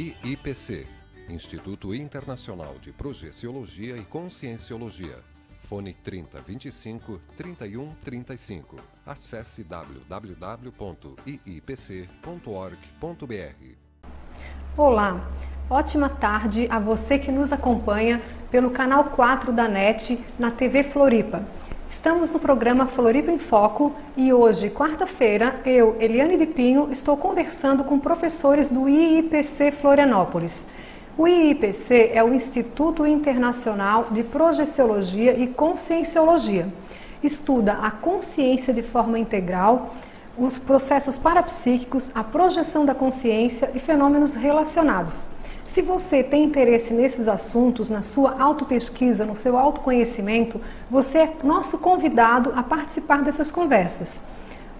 IIPC, Instituto Internacional de Projeciologia e Conscienciologia. Fone 3025 3135. Acesse www.iipc.org.br. Olá, ótima tarde a você que nos acompanha pelo canal 4 da NET na TV Floripa. Estamos no programa Floripa em Foco e hoje, quarta-feira, eu, Eliane de Pinho, estou conversando com professores do IIPC Florianópolis. O IIPC é o Instituto Internacional de Projeciologia e Conscienciologia. Estuda a consciência de forma integral, os processos parapsíquicos, a projeção da consciência e fenômenos relacionados. Se você tem interesse nesses assuntos, na sua autopesquisa, no seu autoconhecimento, você é nosso convidado a participar dessas conversas.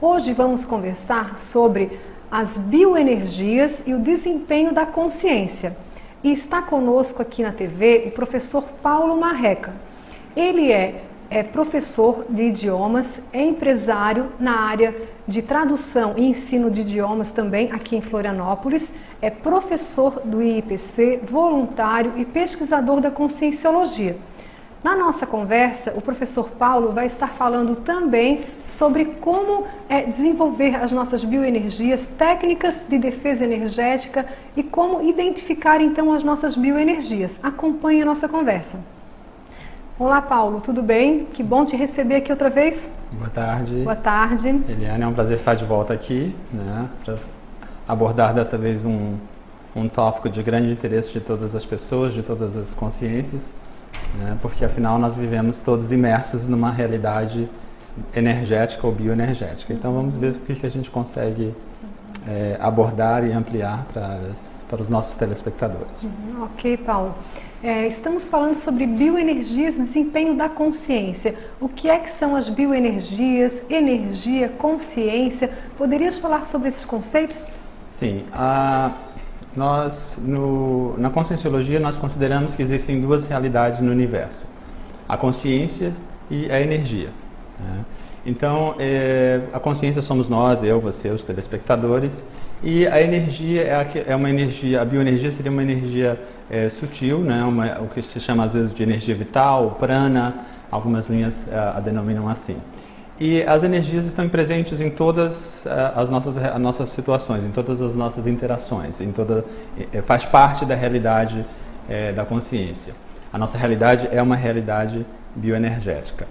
Hoje vamos conversar sobre as bioenergias e o desempenho da consciência. E está conosco aqui na TV o professor Paulo Marreca. Ele é professor de idiomas, é empresário na área de tradução e ensino de idiomas também aqui em Florianópolis, é professor do IIPC, voluntário e pesquisador da conscienciologia. Na nossa conversa, o professor Paulo vai estar falando também sobre como desenvolver as nossas bioenergias, técnicas de defesa energética e como identificar então as nossas bioenergias. Acompanhe a nossa conversa. Olá, Paulo, tudo bem? Que bom te receber aqui outra vez. Boa tarde. Boa tarde. Eliane, é um prazer estar de volta aqui, né, para abordar dessa vez um tópico de grande interesse de todas as pessoas, de todas as consciências, né, porque afinal nós vivemos todos imersos numa realidade energética ou bioenergética. Então vamos ver o que a gente consegue abordar e ampliar para os nossos telespectadores. Ok, Paulo. Estamos falando sobre bioenergias e desempenho da consciência. O que são as bioenergias, energia, consciência? Poderias falar sobre esses conceitos? Sim. Na Conscienciologia, nós consideramos que existem duas realidades no universo. A consciência e a energia. Né? Então, a consciência somos nós, eu, você, os telespectadores, e a energia é uma energia, a bioenergia seria uma energia sutil, né? O que se chama às vezes de energia vital, prana, algumas linhas a denominam assim. E as energias estão presentes em todas as nossas situações, em todas as nossas interações, faz parte da realidade da consciência. A nossa realidade é uma realidade bioenergética.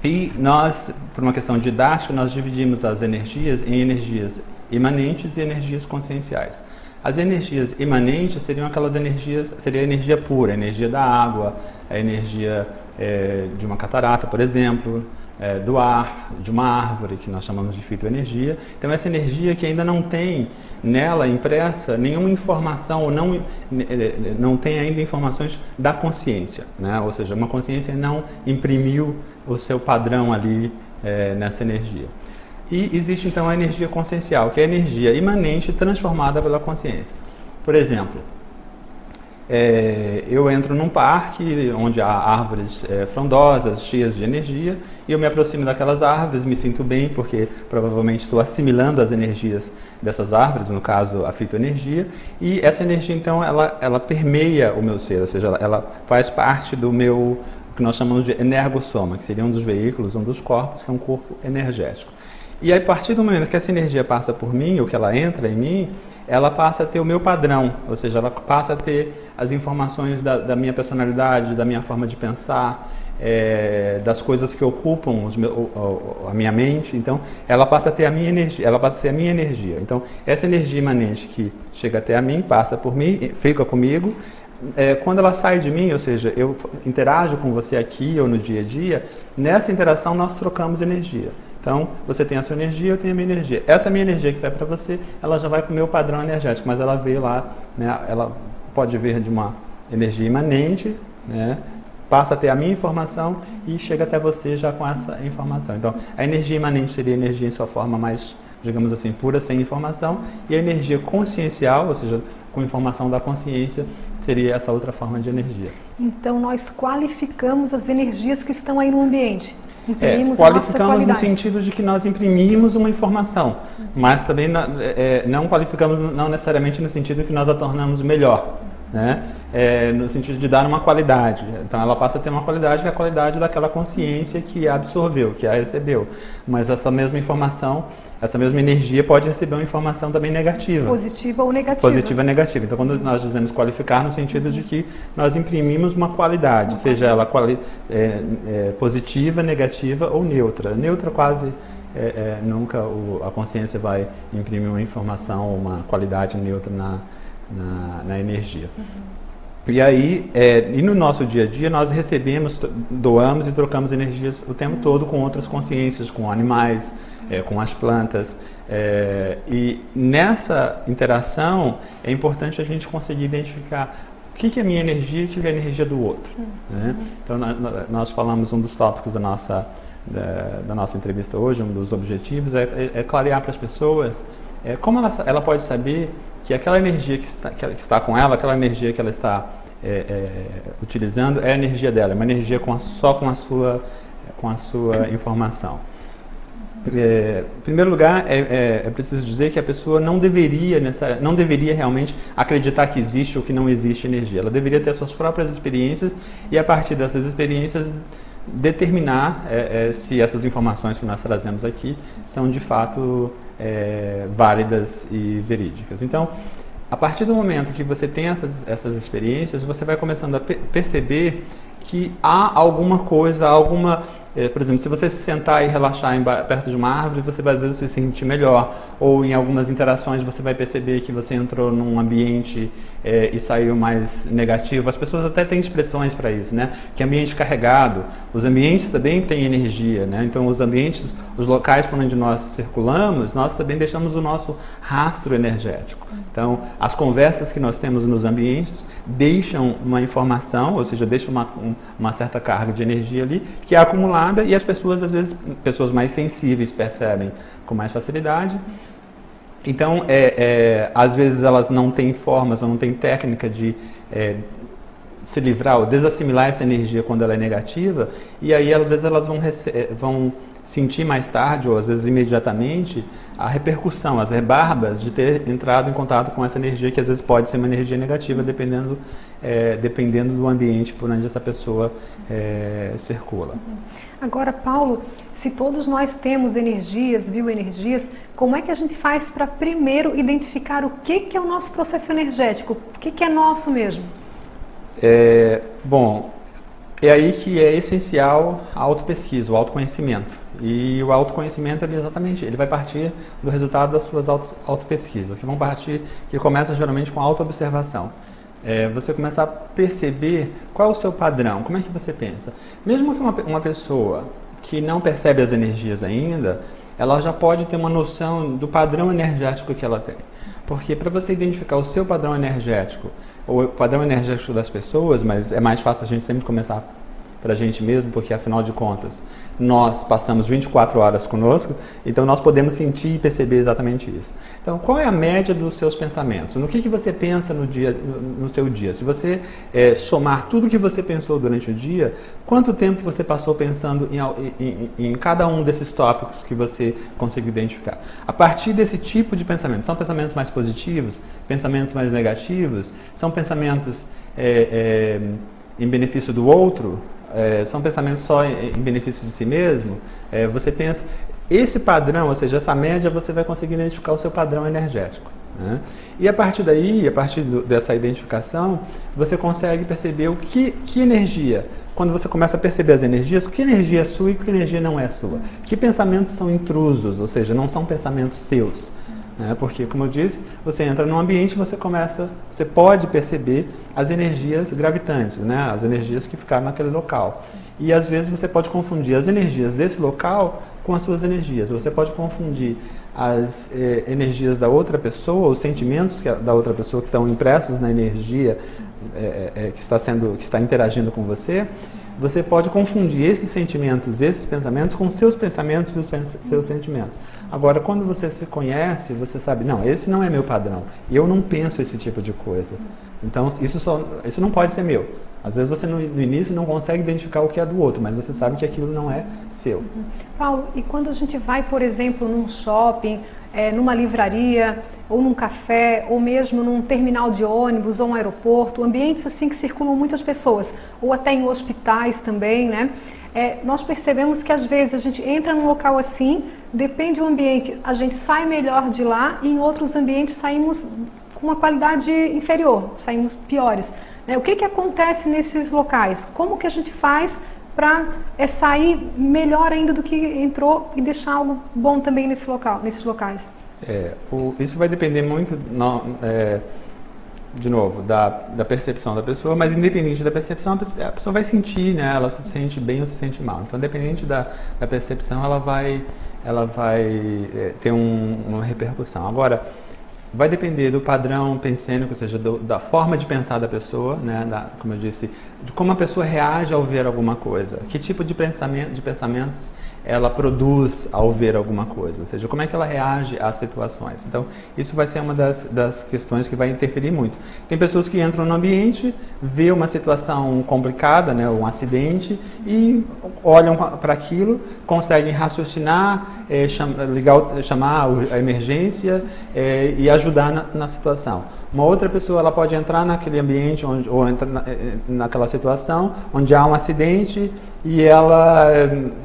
E nós, por uma questão didática, nós dividimos as energias em energias imanentes e energias conscienciais. As energias imanentes seriam aquelas energias, seria a energia pura, a energia da água, a energia de uma catarata, por exemplo, do ar, de uma árvore, que nós chamamos de fitoenergia. Então essa energia que ainda não tem nela impressa nenhuma informação, ou não tem ainda informações da consciência, né? Ou seja, uma consciência não imprimiu o seu padrão ali nessa energia. E existe então a energia consciencial, que é a energia imanente transformada pela consciência. Por exemplo, eu entro num parque onde há árvores frondosas, cheias de energia, e eu me aproximo daquelas árvores, me sinto bem, porque provavelmente estou assimilando as energias dessas árvores, no caso a fitoenergia, e essa energia então ela permeia o meu ser, ou seja, ela faz parte do meu, que nós chamamos de energossoma, que seria um dos veículos, um dos corpos, que é um corpo energético. E aí, a partir do momento que essa energia passa por mim, ou que ela entra em mim, ela passa a ter o meu padrão, ou seja, ela passa a ter as informações da minha personalidade, da minha forma de pensar, das coisas que ocupam a minha mente. Então, ela passa a ter a minha energia, ela passa a ser a minha energia. Então, essa energia imanente que chega até a mim, passa por mim, fica comigo. Quando ela sai de mim, ou seja, eu interajo com você aqui ou no dia a dia, nessa interação nós trocamos energia. Então, você tem a sua energia, eu tenho a minha energia. Essa minha energia que vai para você, ela já vai para o meu padrão energético, mas ela veio lá, né, ela pode vir de uma energia imanente, né, passa a ter a minha informação e chega até você já com essa informação. Então, a energia imanente seria a energia em sua forma mais, digamos assim, pura, sem informação, e a energia consciencial, ou seja, com informação da consciência, seria essa outra forma de energia. Então, nós qualificamos as energias que estão aí no ambiente. Qualificamos no sentido de que nós imprimimos uma informação, mas também não qualificamos não necessariamente no sentido que nós a tornamos melhor, né? No sentido de dar uma qualidade. Então ela passa a ter uma qualidade que é a qualidade daquela consciência que a absorveu, que a recebeu. Mas essa mesma informação, essa mesma energia pode receber uma informação também negativa. Positiva ou negativa. Positiva ou negativa. Então quando nós dizemos qualificar, no sentido de que nós imprimimos uma qualidade, seja ela positiva, negativa ou neutra. Neutra quase nunca a consciência vai imprimir uma informação, uma qualidade neutra na energia. E aí, e no nosso dia a dia, nós recebemos, doamos e trocamos energias o tempo todo com outras consciências, com animais, com as plantas. E nessa interação, é importante a gente conseguir identificar o que é a minha energia e o que é a energia do outro. Né? Então, nós falamos, um dos tópicos da nossa entrevista hoje, um dos objetivos, é clarear para as pessoas como ela pode saber que aquela energia que está com ela, aquela energia que ela está utilizando, é a energia dela, é uma energia só com a sua informação. Em primeiro lugar, é preciso dizer que a pessoa não deveria realmente acreditar que existe ou que não existe energia. Ela deveria ter suas próprias experiências e, a partir dessas experiências, determinar se essas informações que nós trazemos aqui são de fato válidas e verídicas. Então, a partir do momento que você tem essas experiências, você vai começando a perceber que há alguma coisa, por exemplo, se você se sentar e relaxar perto de uma árvore, você vai às vezes se sentir melhor, ou em algumas interações você vai perceber que você entrou num ambiente e saiu mais negativo. As pessoas até têm expressões para isso, né? Que ambiente carregado, os ambientes também têm energia, né? Então os ambientes, os locais por onde nós circulamos, nós também deixamos o nosso rastro energético. Então as conversas que nós temos nos ambientes deixam uma informação, ou seja, deixam uma certa carga de energia ali, que é acumulada, e as pessoas, às vezes, pessoas mais sensíveis percebem com mais facilidade. Então, às vezes elas não têm formas ou não têm técnica de se livrar ou desassimilar essa energia quando ela é negativa, e aí às vezes elas vão sentir mais tarde, ou às vezes imediatamente, a repercussão, as rebarbas de ter entrado em contato com essa energia, que às vezes pode ser uma energia negativa, dependendo do ambiente por onde essa pessoa circula. Agora, Paulo, se todos nós temos energias, bioenergias, como é que a gente faz para primeiro identificar o que é o nosso processo energético? O que é nosso mesmo? Bom, é aí que é essencial a autopesquisa, o autoconhecimento. E o autoconhecimento, ele vai partir do resultado das suas autopesquisas, que começam geralmente com a autoobservação. Você começar a perceber qual é o seu padrão, como é que você pensa. Mesmo que uma pessoa que não percebe as energias ainda, ela já pode ter uma noção do padrão energético que ela tem. Porque para você identificar o seu padrão energético, ou o padrão energético das pessoas, mas é mais fácil a gente sempre começar para a gente mesmo, porque afinal de contas nós passamos 24 horas conosco, então nós podemos sentir e perceber exatamente isso. Então, qual é a média dos seus pensamentos? No que você pensa no seu dia? Se você somar tudo que você pensou durante o dia, quanto tempo você passou pensando em cada um desses tópicos que você conseguiu identificar? A partir desse tipo de pensamento, são pensamentos mais positivos, pensamentos mais negativos, são pensamentos em benefício do outro, são pensamentos só em benefício de si mesmo. Você pensa, esse padrão, ou seja, essa média, você vai conseguir identificar o seu padrão energético, né? E a partir daí, dessa identificação, você consegue perceber que energia, quando você começa a perceber as energias, que energia é sua e que energia não é sua. Que pensamentos são intrusos, ou seja, não são pensamentos seus. Porque, como eu disse, você entra num ambiente e você pode perceber as energias gravitantes, né? As energias que ficaram naquele local. E às vezes você pode confundir as energias desse local com as suas energias. Você pode confundir as energias da outra pessoa, os sentimentos da outra pessoa que estão impressos na energia que está interagindo com você. Você pode confundir esses sentimentos, esses pensamentos com seus pensamentos e os seus sentimentos. Agora, quando você se conhece, você sabe, não, esse não é meu padrão. Eu não penso esse tipo de coisa. Então, isso não pode ser meu. Às vezes você no início não consegue identificar o que é do outro, mas você sabe que aquilo não é seu. Paulo, e quando a gente vai, por exemplo, num shopping, numa livraria, ou num café, ou mesmo num terminal de ônibus, ou um aeroporto, ambientes assim que circulam muitas pessoas, ou até em hospitais também, né? Nós percebemos que às vezes a gente entra num local assim, depende do ambiente, a gente sai melhor de lá, e em outros ambientes saímos com uma qualidade inferior, saímos piores. O que acontece nesses locais? Como que a gente faz para sair melhor ainda do que entrou e deixar algo bom também nesses locais? Isso vai depender muito, de novo, da percepção da pessoa, mas independente da percepção, a pessoa vai sentir, né? Ela se sente bem ou se sente mal. Então, independente da percepção, ela vai ter uma repercussão. Agora, vai depender do padrão pensênico, ou seja, da forma de pensar da pessoa, né? Como eu disse, de como a pessoa reage ao ver alguma coisa, que tipo de pensamentos ela produz ao ver alguma coisa, ou seja, como é que ela reage às situações. Então, isso vai ser uma das questões que vai interferir muito. Tem pessoas que entram no ambiente, vê uma situação complicada, né, um acidente, e olham para aquilo, conseguem raciocinar, chamar a emergência e ajudar na situação. Uma outra pessoa ela pode entrar naquele ambiente ou entrar naquela situação onde há um acidente e ela,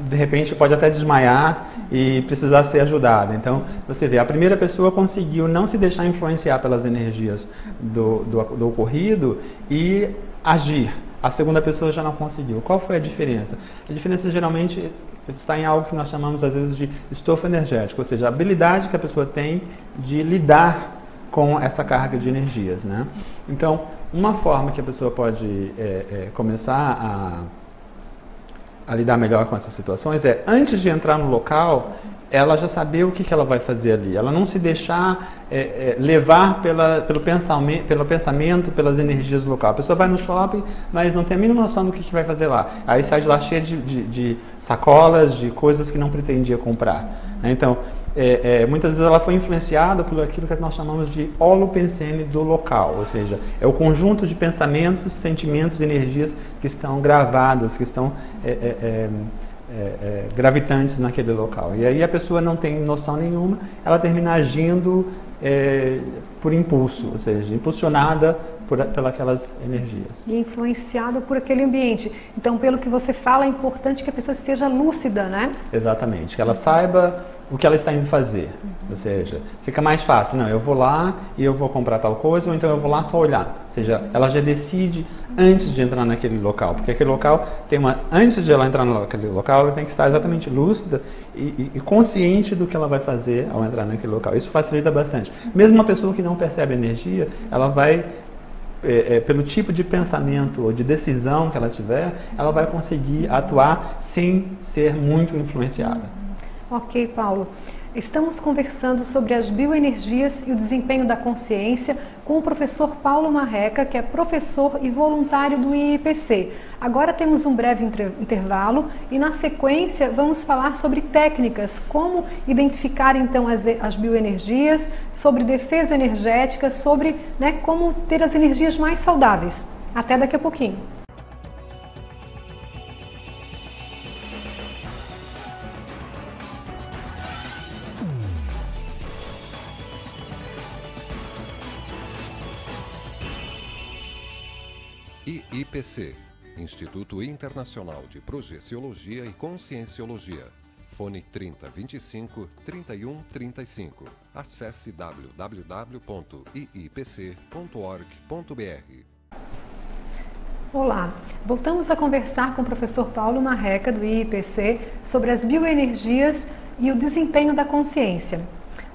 de repente, pode até desmaiar e precisar ser ajudada. Então, você vê, a primeira pessoa conseguiu não se deixar influenciar pelas energias do ocorrido e agir. A segunda pessoa já não conseguiu. Qual foi a diferença? A diferença geralmente está em algo que nós chamamos às vezes de estofo energético, ou seja, a habilidade que a pessoa tem de lidar com essa carga de energias, né? Então, uma forma que a pessoa pode começar a lidar melhor com essas situações antes de entrar no local, ela já saber o que ela vai fazer ali. Ela não se deixar levar pelo pensamento, pelas energias do local. A pessoa vai no shopping, mas não tem a mínima noção do que vai fazer lá. Aí sai de lá cheia de sacolas, de coisas que não pretendia comprar, né? Então, muitas vezes ela foi influenciada por aquilo que nós chamamos de holopensene do local, ou seja, é o conjunto de pensamentos, sentimentos e energias que estão gravadas, que estão gravitantes naquele local. E aí a pessoa não tem noção nenhuma, ela termina agindo por impulso, ou seja, impulsionada pelas energias. E influenciado por aquele ambiente. Então, pelo que você fala, é importante que a pessoa esteja lúcida, né? Exatamente, que ela saiba o que ela está indo fazer. Ou seja, fica mais fácil, não, eu vou lá e eu vou comprar tal coisa, ou então eu vou lá só olhar. Ou seja, ela já decide antes de entrar naquele local, porque aquele local antes de ela entrar naquele local, ela tem que estar exatamente lúcida e consciente do que ela vai fazer ao entrar naquele local. Isso facilita bastante. Mesmo uma pessoa que não percebe energia, ela vai pelo tipo de pensamento ou de decisão que ela tiver, ela vai conseguir atuar sem ser muito influenciada. Ok, Paulo. Estamos conversando sobre as bioenergias e o desempenho da consciência com o professor Paulo Marreca, que é professor e voluntário do IIPC. Agora temos um breve intervalo e na sequência vamos falar sobre técnicas, como identificar então as bioenergias, sobre defesa energética, sobre como ter as energias mais saudáveis. Até daqui a pouquinho. IIPC, Instituto Internacional de Projeciologia e Conscienciologia. Fone 3025 3135. Acesse www.iipc.org.br. Olá, voltamos a conversar com o professor Paulo Marreca do IIPC sobre as bioenergias e o desempenho da consciência.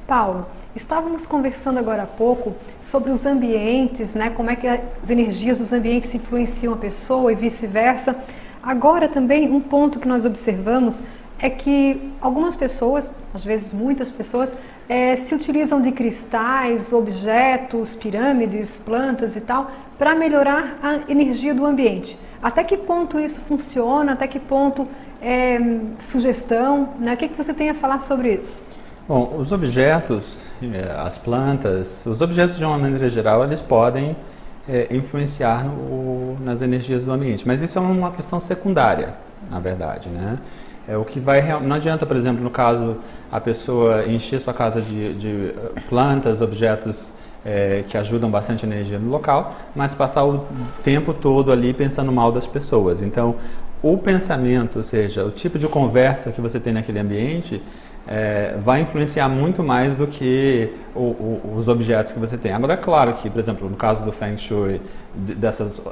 Paulo, estávamos conversando agora há pouco sobre os ambientes, como é que as energias dos ambientes influenciam a pessoa e vice-versa. Agora também um ponto que nós observamos é que algumas pessoas, às vezes muitas pessoas, se utilizam de cristais, objetos, pirâmides, plantas e tal, para melhorar a energia do ambiente. Até que ponto isso funciona? Até que ponto é sugestão? O que você tem a falar sobre isso? Bom, os objetos, as plantas, os objetos de uma maneira geral, eles podem influenciar nas energias do ambiente. Mas isso é uma questão secundária, na verdade, né? O que não adianta, por exemplo, no caso, a pessoa encher sua casa de plantas, objetos que ajudam bastante a energia no local, mas passar o tempo todo ali pensando mal das pessoas. Então, o pensamento, ou seja, o tipo de conversa que você tem naquele ambiente, vai influenciar muito mais do que os objetos que você tem. Agora, é claro que, por exemplo, no caso do Feng Shui, dessas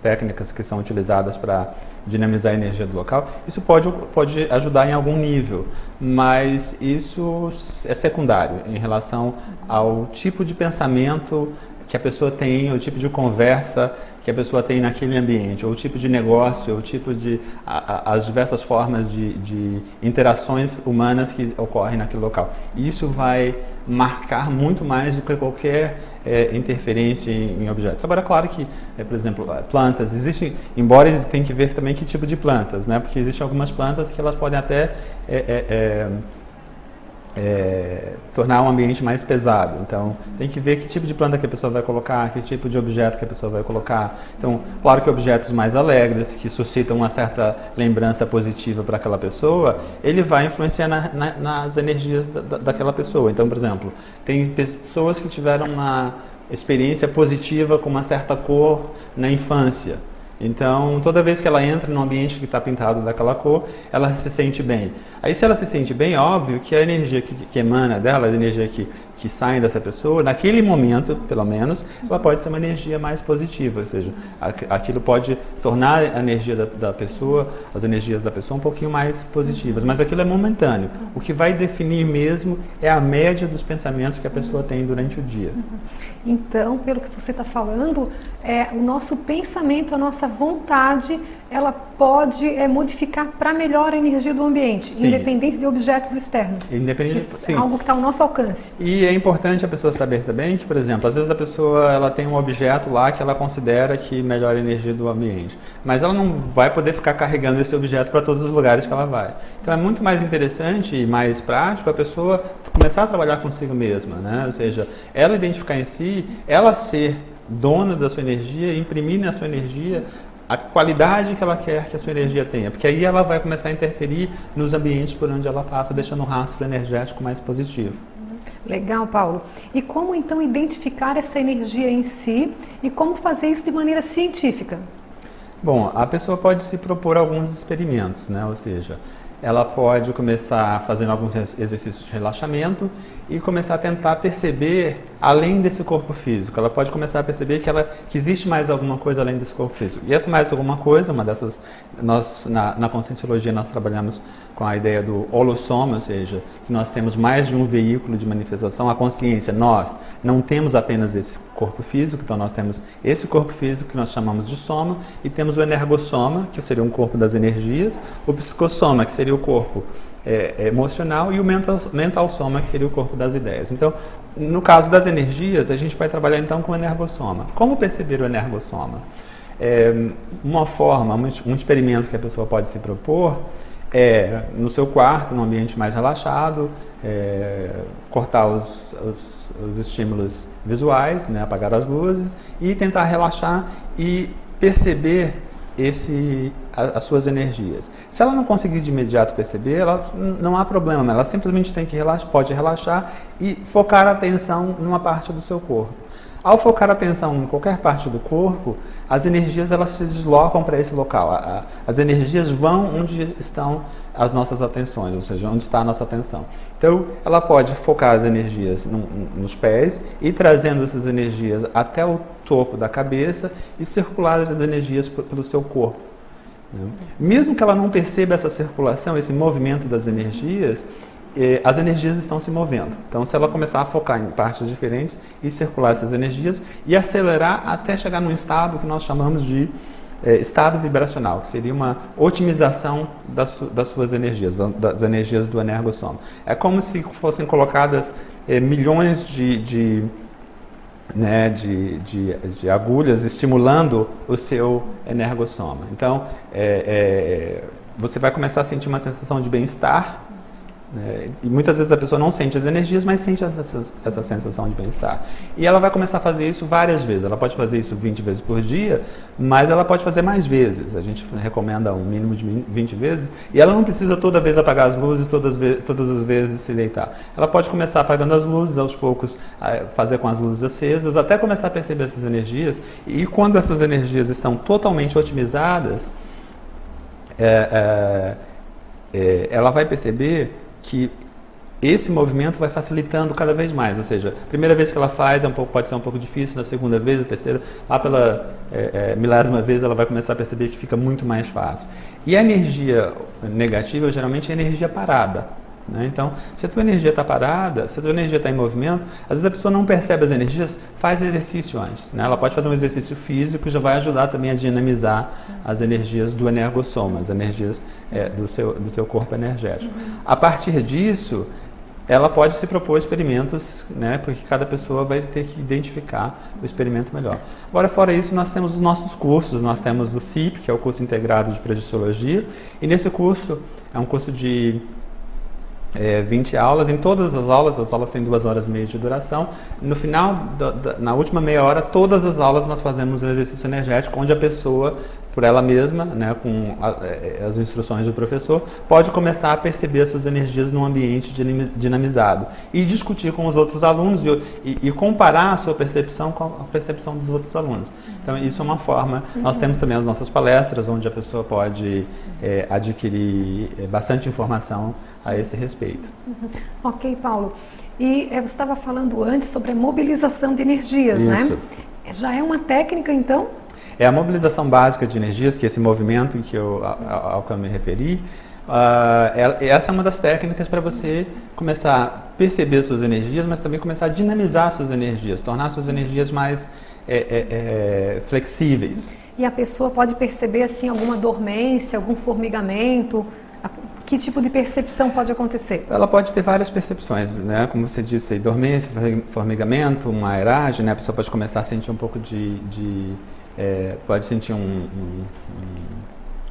técnicas que são utilizadas para dinamizar a energia do local, isso pode ajudar em algum nível, mas isso é secundário em relação ao tipo de pensamento que a pessoa tem, o tipo de conversa que a pessoa tem naquele ambiente, ou o tipo de negócio, ou o tipo de as diversas formas de interações humanas que ocorrem naquele local. Isso vai marcar muito mais do que qualquer interferência em objetos. Agora, claro que, por exemplo, plantas existem, embora tem que ver também que tipo de plantas, né? Porque existem algumas plantas que elas podem até tornar um ambiente mais pesado. Então, tem que ver que tipo de planta que a pessoa vai colocar, que tipo de objeto que a pessoa vai colocar. Então, claro que objetos mais alegres, que suscitam uma certa lembrança positiva para aquela pessoa, ele vai influenciar nas energias daquela pessoa. Então, por exemplo, tem pessoas que tiveram uma experiência positiva com uma certa cor na infância. Então, toda vez que ela entra num ambiente que está pintado daquela cor, ela se sente bem. Aí, se ela se sente bem, óbvio que a energia que emana dela, a energia que sai dessa pessoa, naquele momento, pelo menos, ela pode ser uma energia mais positiva. Ou seja, aquilo pode tornar a energia da pessoa, as energias da pessoa um pouquinho mais positivas. Mas aquilo é momentâneo. O que vai definir mesmo é a média dos pensamentos que a pessoa tem durante o dia. Então, pelo que você está falando, o nosso pensamento, a nossa vontade, ela pode modificar para melhor a energia do ambiente, sim, independente de objetos externos. Independente, isso sim, é algo que está ao nosso alcance. E é importante a pessoa saber também que, por exemplo, às vezes a pessoa ela tem um objeto lá que ela considera que melhora a energia do ambiente, mas ela não vai poder ficar carregando esse objeto para todos os lugares que ela vai. Então é muito mais interessante e mais prático a pessoa começar a trabalhar consigo mesma, né? Ou seja, ela identificar em si, ela ser dona da sua energia, imprimir na sua energia a qualidade que ela quer que a sua energia tenha, porque aí ela vai começar a interferir nos ambientes por onde ela passa, deixando um rastro energético mais positivo. Legal, Paulo. E como então identificar essa energia em si e como fazer isso de maneira científica? Bom, a pessoa pode se propor alguns experimentos, né? Ou seja, ela pode começar fazendo alguns exercícios de relaxamento e começar a tentar perceber além desse corpo físico. Ela pode começar a perceber que existe mais alguma coisa além desse corpo físico. E essa mais alguma coisa, uma dessas, nós na Conscienciologia nós trabalhamos com a ideia do holossoma, ou seja, que nós temos mais de um veículo de manifestação. A consciência, nós não temos apenas esse corpo físico, então nós temos esse corpo físico que nós chamamos de soma e temos o energossoma, que seria um corpo das energias, o psicossoma, que seria o corpo emocional, e o mental soma, que seria o corpo das ideias. Então, no caso das energias, a gente vai trabalhar então com o energossoma. Como perceber o energossoma? Uma forma, um experimento que a pessoa pode se propor no seu quarto, num ambiente mais relaxado, cortar os estímulos visuais, né, apagar as luzes e tentar relaxar e perceber as suas energias. Se ela não conseguir de imediato perceber, não há problema, ela simplesmente pode relaxar e focar a atenção numa parte do seu corpo. Ao focar a atenção em qualquer parte do corpo, as energias elas se deslocam para esse local. As energias vão onde estão as nossas atenções, ou seja, onde está a nossa atenção. Então, ela pode focar as energias nos pés e trazendo essas energias até o topo da cabeça e circular as energias pelo seu corpo. Mesmo que ela não perceba essa circulação, esse movimento das energias, as energias estão se movendo. Então, se ela começar a focar em partes diferentes e circular essas energias e acelerar até chegar num estado que nós chamamos de estado vibracional, que seria uma otimização das suas energias, das energias do energossoma. É como se fossem colocadas milhões de agulhas estimulando o seu energossoma. Então, você vai começar a sentir uma sensação de bem-estar né? E muitas vezes a pessoa não sente as energias, mas sente essa sensação de bem-estar. E ela vai começar a fazer isso várias vezes. Ela pode fazer isso 20 vezes por dia, mas ela pode fazer mais vezes. A gente recomenda um mínimo de 20 vezes. E ela não precisa toda vez apagar as luzes, todas as vezes se deitar. Ela pode começar apagando as luzes, aos poucos fazer com as luzes acesas, até começar a perceber essas energias. E quando essas energias estão totalmente otimizadas, ela vai perceber que esse movimento vai facilitando cada vez mais, ou seja, a primeira vez que ela faz pode ser um pouco difícil, na segunda vez, a terceira, lá pela milésima vez ela vai começar a perceber que fica muito mais fácil. E a energia negativa geralmente é energia parada. Né? Então, se a tua energia está parada, se a tua energia está em movimento, às vezes a pessoa não percebe as energias, faz exercício antes. Né? Ela pode fazer um exercício físico, já vai ajudar também a dinamizar as energias do energossoma, as energias do seu corpo energético. A partir disso, ela pode se propor experimentos, né? Porque cada pessoa vai ter que identificar o experimento melhor. Agora, fora isso, nós temos os nossos cursos, nós temos o CIP, que é o curso integrado de Projeciologia, e nesse curso, é um curso de 20 aulas, em todas as aulas têm 2 horas e meia de duração. No final, na última meia hora, todas as aulas nós fazemos um exercício energético, onde a pessoa, por ela mesma, né, com as instruções do professor, pode começar a perceber as suas energias num ambiente dinamizado e discutir com os outros alunos e comparar a sua percepção com a percepção dos outros alunos. Então, isso é uma forma. Nós temos também as nossas palestras, onde a pessoa pode adquirir bastante informação a esse respeito. Ok, Paulo. E você estava falando antes sobre a mobilização de energias, isso, né? Já é uma técnica, então? É a mobilização básica de energias, que é esse movimento ao que eu me referi. Essa é uma das técnicas para você começar a perceber suas energias, mas também começar a dinamizar suas energias, tornar suas energias mais flexíveis. E a pessoa pode perceber assim alguma dormência, algum formigamento? Que tipo de percepção pode acontecer? Ela pode ter várias percepções, né? Como você disse, dormência, formigamento, uma aeragem, né? A pessoa pode começar a sentir um pouco pode sentir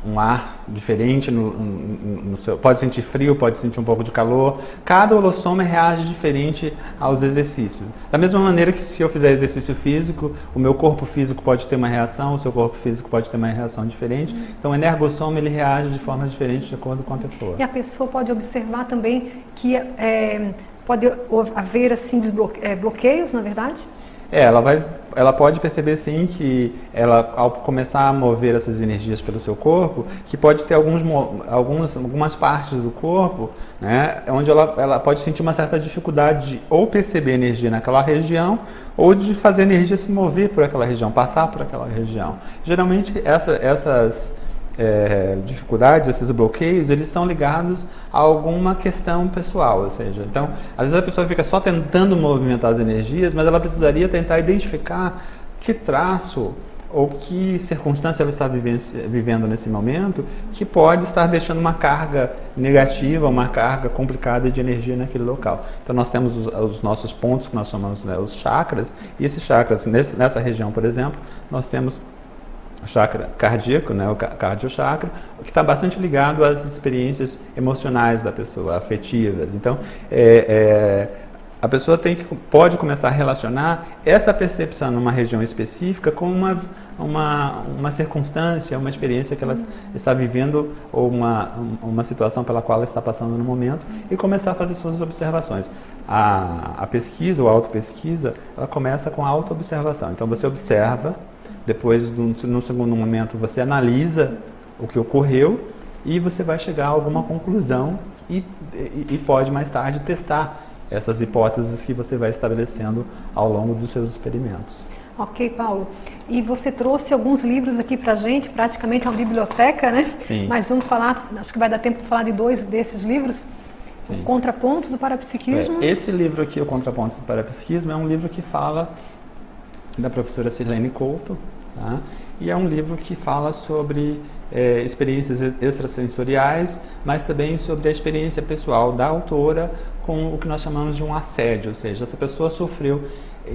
um ar diferente no seu, pode sentir frio, pode sentir um pouco de calor. Cada holossoma reage diferente aos exercícios. Da mesma maneira que se eu fizer exercício físico, o meu corpo físico pode ter uma reação, o seu corpo físico pode ter uma reação diferente. Então o energossoma ele reage de forma diferente de acordo com a pessoa. E a pessoa pode observar também que pode haver assim bloqueios, na verdade? Ela pode perceber sim que ao começar a mover essas energias pelo seu corpo, que pode ter algumas partes do corpo, né, onde ela pode sentir uma certa dificuldade de ou perceber energia naquela região ou de fazer a energia se mover por aquela região, passar por aquela região. Geralmente essas dificuldades, esses bloqueios, eles estão ligados a alguma questão pessoal, ou seja, então, às vezes a pessoa fica só tentando movimentar as energias, mas ela precisaria tentar identificar que traço ou que circunstância ela está vivendo nesse momento que pode estar deixando uma carga negativa, uma carga complicada de energia naquele local. Então nós temos os nossos pontos, que nós chamamos, né, os chakras, e esses chakras, nessa região, por exemplo, nós temos o chakra cardíaco, né, o cardiochakra, que está bastante ligado às experiências emocionais da pessoa, afetivas. Então, a pessoa pode começar a relacionar essa percepção numa região específica com uma circunstância, uma experiência que ela está vivendo ou uma situação pela qual ela está passando no momento e começar a fazer suas observações. A pesquisa, ou a autopesquisa, ela começa com a autoobservação. Então, você observa. Depois, no segundo momento, você analisa o que ocorreu e você vai chegar a alguma conclusão e pode mais tarde testar essas hipóteses que você vai estabelecendo ao longo dos seus experimentos. Ok, Paulo. E você trouxe alguns livros aqui pra gente, praticamente uma biblioteca, né? Sim. Mas vamos falar, acho que vai dar tempo de falar de 2 desses livros. Sim. Contrapontos do Parapsiquismo. Esse livro aqui, o Contrapontos do Parapsiquismo, é um livro que fala da professora Sirlene Couto, tá? E é um livro que fala sobre experiências extrasensoriais, mas também sobre a experiência pessoal da autora com o que nós chamamos de um assédio, ou seja, essa pessoa sofreu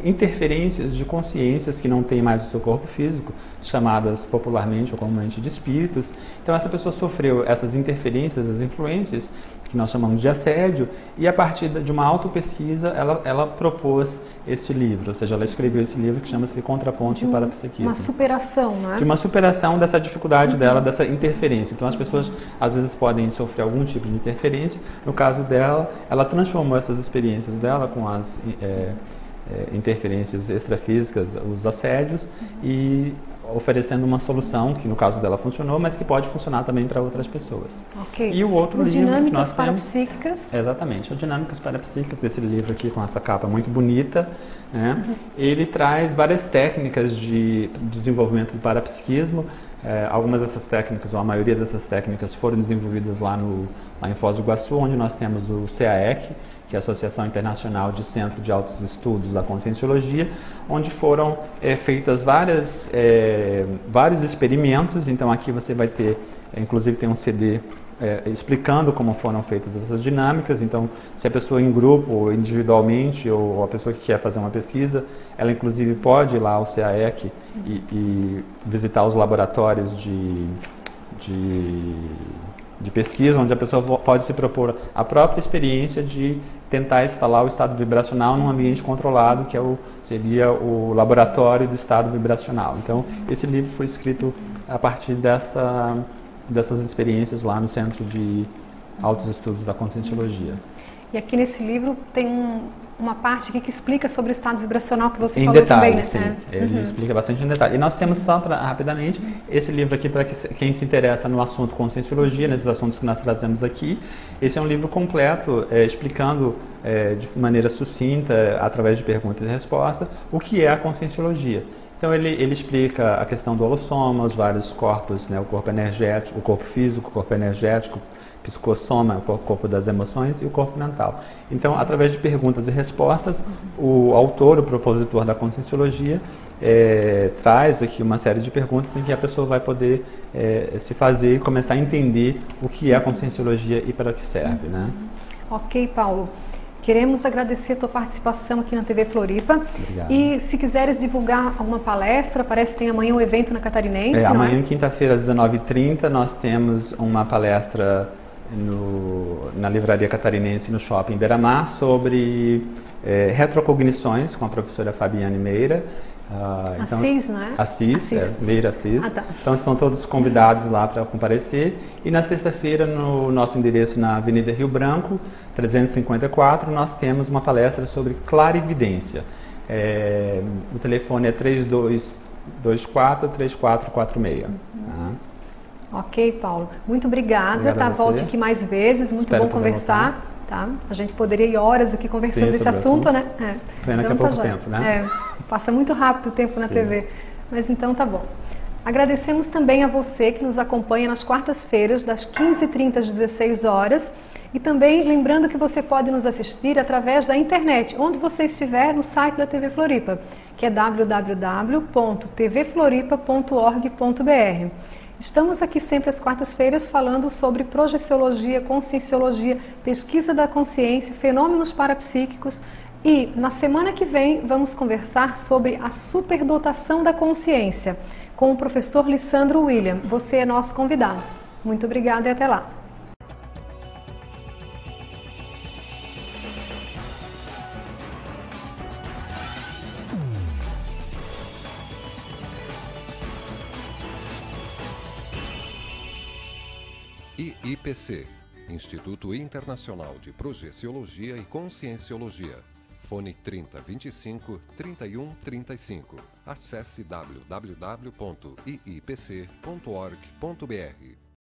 interferências de consciências que não têm mais o seu corpo físico, chamadas popularmente ou comumente de espíritos. Então essa pessoa sofreu essas interferências, as influências, que nós chamamos de assédio, e a partir de uma autopesquisa ela propôs este livro, ou seja, ela escreveu esse livro que chama-se Contrapontos do Parapsiquismo. Uma superação, né? De uma superação dessa dificuldade dela, dessa interferência. Então as pessoas às vezes podem sofrer algum tipo de interferência. No caso dela, ela transformou essas experiências dela com as interferências extrafísicas, os assédios, e oferecendo uma solução que no caso dela funcionou, mas que pode funcionar também para outras pessoas. Ok. E o outro livro que nós temos... Parapsíquicas. Exatamente, o Dinâmicas Parapsíquicas, esse livro aqui com essa capa muito bonita, né? Ele traz várias técnicas de desenvolvimento do parapsiquismo. Algumas dessas técnicas, ou a maioria dessas técnicas, foram desenvolvidas lá em Foz do Iguaçu, onde nós temos o CAEC, que é a Associação Internacional de Centro de Altos Estudos da Conscienciologia, onde foram feitas vários experimentos. Então aqui você vai ter, inclusive tem um CD explicando como foram feitas essas dinâmicas. Então, se a pessoa em grupo, ou individualmente, ou a pessoa que quer fazer uma pesquisa, ela inclusive pode ir lá ao CAEC e visitar os laboratórios de pesquisa, onde a pessoa pode se propor a própria experiência de tentar instalar o estado vibracional num ambiente controlado, que seria o laboratório do estado vibracional. Então, esse livro foi escrito a partir dessas experiências lá no Centro de Altos Estudos da Conscienciologia. E aqui nesse livro tem uma parte aqui que explica sobre o estado vibracional que você falou detalhe, também, né? Sim, ele explica bastante em detalhe. E nós temos só, rapidamente, esse livro aqui para quem se interessa no assunto Conscienciologia, nesses assuntos que nós trazemos aqui. Esse é um livro completo, explicando de maneira sucinta, através de perguntas e respostas, o que é a Conscienciologia. Então ele explica a questão do holossoma, os vários corpos, né, o corpo energético, o corpo físico, o corpo energético, psicossoma, o corpo das emoções, e o corpo mental. Então, através de perguntas e respostas, o autor, o propositor da Conscienciologia, traz aqui uma série de perguntas em que a pessoa vai poder se fazer e começar a entender o que é a Conscienciologia e para que serve, né? Ok, Paulo. Queremos agradecer a tua participação aqui na TV Floripa. Obrigado. E se quiseres divulgar alguma palestra, parece que tem amanhã um evento na Catarinense, não amanhã, é? quinta-feira, às 19h30, nós temos uma palestra na Livraria Catarinense, no Shopping Beira-Mar, sobre retrocognições, com a professora Fabiane Meira. Então, Assis, não é? Assis. Meira Assis. Ah, tá. Então estão todos convidados lá para comparecer. E na sexta-feira, no nosso endereço na Avenida Rio Branco, 354, nós temos uma palestra sobre clarividência. O telefone é 3224-3446. Ok, Paulo. Muito obrigada. Tá, volte aqui mais vezes. Muito bom conversar. Tá? A gente poderia ir horas aqui conversando desse assunto, né? Pena que é pouco tempo, né? Passa muito rápido o tempo na TV. Mas então tá bom. Agradecemos também a você que nos acompanha nas quartas-feiras, das 15h30 às 16 horas. E também lembrando que você pode nos assistir através da internet, onde você estiver, no site da TV Floripa, que é www.tvfloripa.org.br. Estamos aqui sempre às quartas-feiras falando sobre projeciologia, conscienciologia, pesquisa da consciência, fenômenos parapsíquicos, e na semana que vem vamos conversar sobre a superdotação da consciência com o professor Lissandro William. Você é nosso convidado. Muito obrigada e até lá. IIPC, Instituto Internacional de Projeciologia e Conscienciologia. Fone 3025 3135. Acesse www.iipc.org.br.